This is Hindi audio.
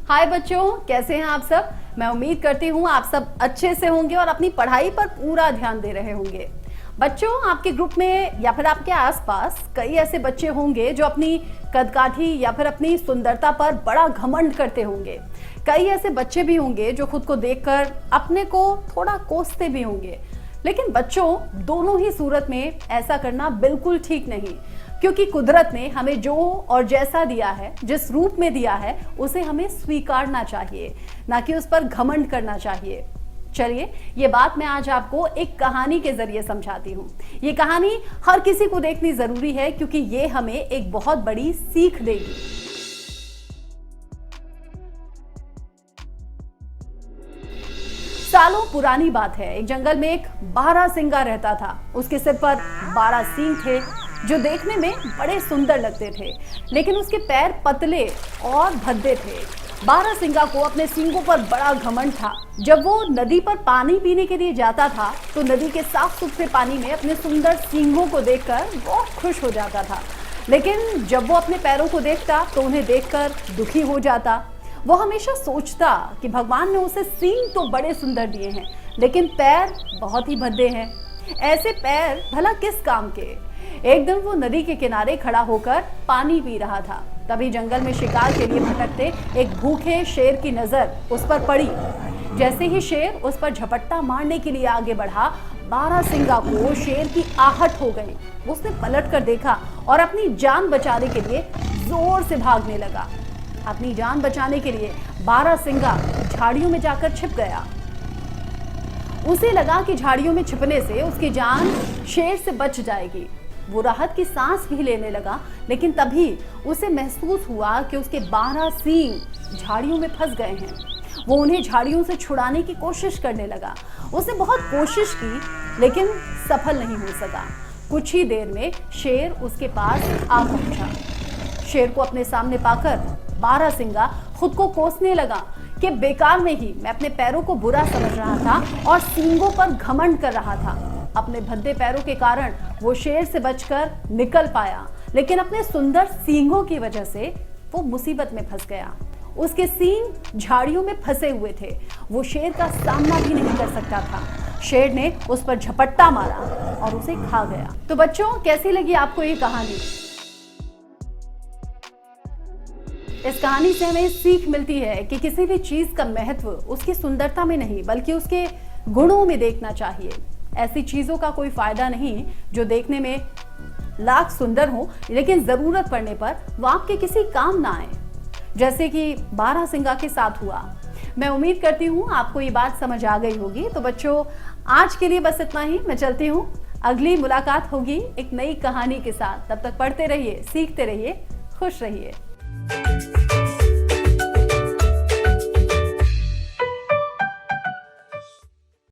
हाय बच्चों, कैसे हैं आप सब। मैं उम्मीद करती हूँ आप सब अच्छे से होंगे और अपनी पढ़ाई पर पूरा ध्यान दे रहे होंगे। बच्चों, आपके ग्रुप में या फिर आपके आसपास कई ऐसे बच्चे होंगे जो अपनी कदकाठी या फिर अपनी सुंदरता पर बड़ा घमंड करते होंगे। कई ऐसे बच्चे भी होंगे जो खुद को देखकर अपने को थोड़ा कोसते भी होंगे। लेकिन बच्चों, दोनों ही सूरत में ऐसा करना बिल्कुल ठीक नहीं, क्योंकि कुदरत ने हमें जो और जैसा दिया है, जिस रूप में दिया है, उसे हमें स्वीकारना चाहिए, ना कि उस पर घमंड करना चाहिए। चलिए, ये बात मैं आज आपको एक कहानी के जरिए समझाती हूँ। ये कहानी हर किसी को देखनी जरूरी है, क्योंकि ये हमें एक बहुत बड़ी सीख देगी। सालों पुरानी बात है, एक जंगल में एक बारहसिंगा रहता था। उसके सिर पर 12 सींग थे, जो देखने में बड़े सुंदर लगते थे, लेकिन उसके पैर पतले और भद्दे थे। बारहसिंगा को अपने सींगों पर बड़ा घमंड था। जब वो नदी पर पानी पीने के लिए जाता था, तो नदी के साफ सुथरे पानी में अपने सुंदर सींगों को देखकर वो खुश हो जाता था। लेकिन जब वो अपने पैरों को देखता, तो उन्हें देखकर दुखी हो जाता। वो हमेशा सोचता कि भगवान ने उसे सींग तो बड़े सुंदर दिए हैं, लेकिन पैर बहुत ही भद्दे हैं। ऐसे पैर भला किस काम के। एक दिन वो नदी के किनारे खड़ा होकर पानी पी रहा था। तभी जंगल में शिकार के लिए भटकते एक भूखे शेर की नजर उस पर पड़ी। जैसे ही शेर उस पर झपट्टा मारने के लिए आगे बढ़ा, बारहसिंगा को शेर की आहट हो गई। उसने पलट कर देखा और अपनी जान बचाने के लिए जोर से भागने लगा। अपनी जान बचाने के लिए बारहसिंगा झाड़ियों में जाकर छिप गया। उसे लगा कि झाड़ियों में छिपने से उसकी जान शेर से बच जाएगी। वो राहत की सांस भी लेने लगा, लेकिन तभी उसे महसूस हुआ कि उसके 12 सींग झाड़ियों में फंस गए हैं। वो उन्हें झाड़ियों से छुड़ाने की कोशिश करने लगा। उसने बहुत कोशिश की, लेकिन सफल नहीं हो सका। कुछ ही देर में शेर उसके पास आ पहुंचा। शेर को अपने सामने पाकर बारहसिंगा खुद को कोसने लगा कि बेकार में ही मैं अपने पैरों को बुरा समझ रहा था और सींगों पर घमंड कर रहा था। अपने भद्दे पैरों के कारण वो शेर से बचकर निकल पाया, लेकिन अपने सुंदर सींगों की वजह से वो मुसीबत में फंस गया। उसके सींग झाड़ियों में फंसे हुए थे। वो शेर का सामना भी नहीं कर सकता था। शेर ने उस पर झपट्टा मारा और उसे खा गया। तो बच्चों, कैसी लगी आपको ये कहानी? इस कहानी से हमें सीख मिलती है कि किसी भी चीज का महत्व उसकी सुंदरता में नहीं, बल्कि उसके गुणों में देखना चाहिए। ऐसी चीजों का कोई फायदा नहीं जो देखने में लाख सुंदर हो, लेकिन जरूरत पड़ने पर वो आपके किसी काम ना आए, जैसे कि बारहसिंगा के साथ हुआ। मैं उम्मीद करती हूँ आपको ये बात समझ आ गई होगी। तो बच्चों, आज के लिए बस इतना ही। मैं चलती हूँ। अगली मुलाकात होगी एक नई कहानी के साथ। तब तक पढ़ते रहिए, सीखते रहिए, खुश रहिए।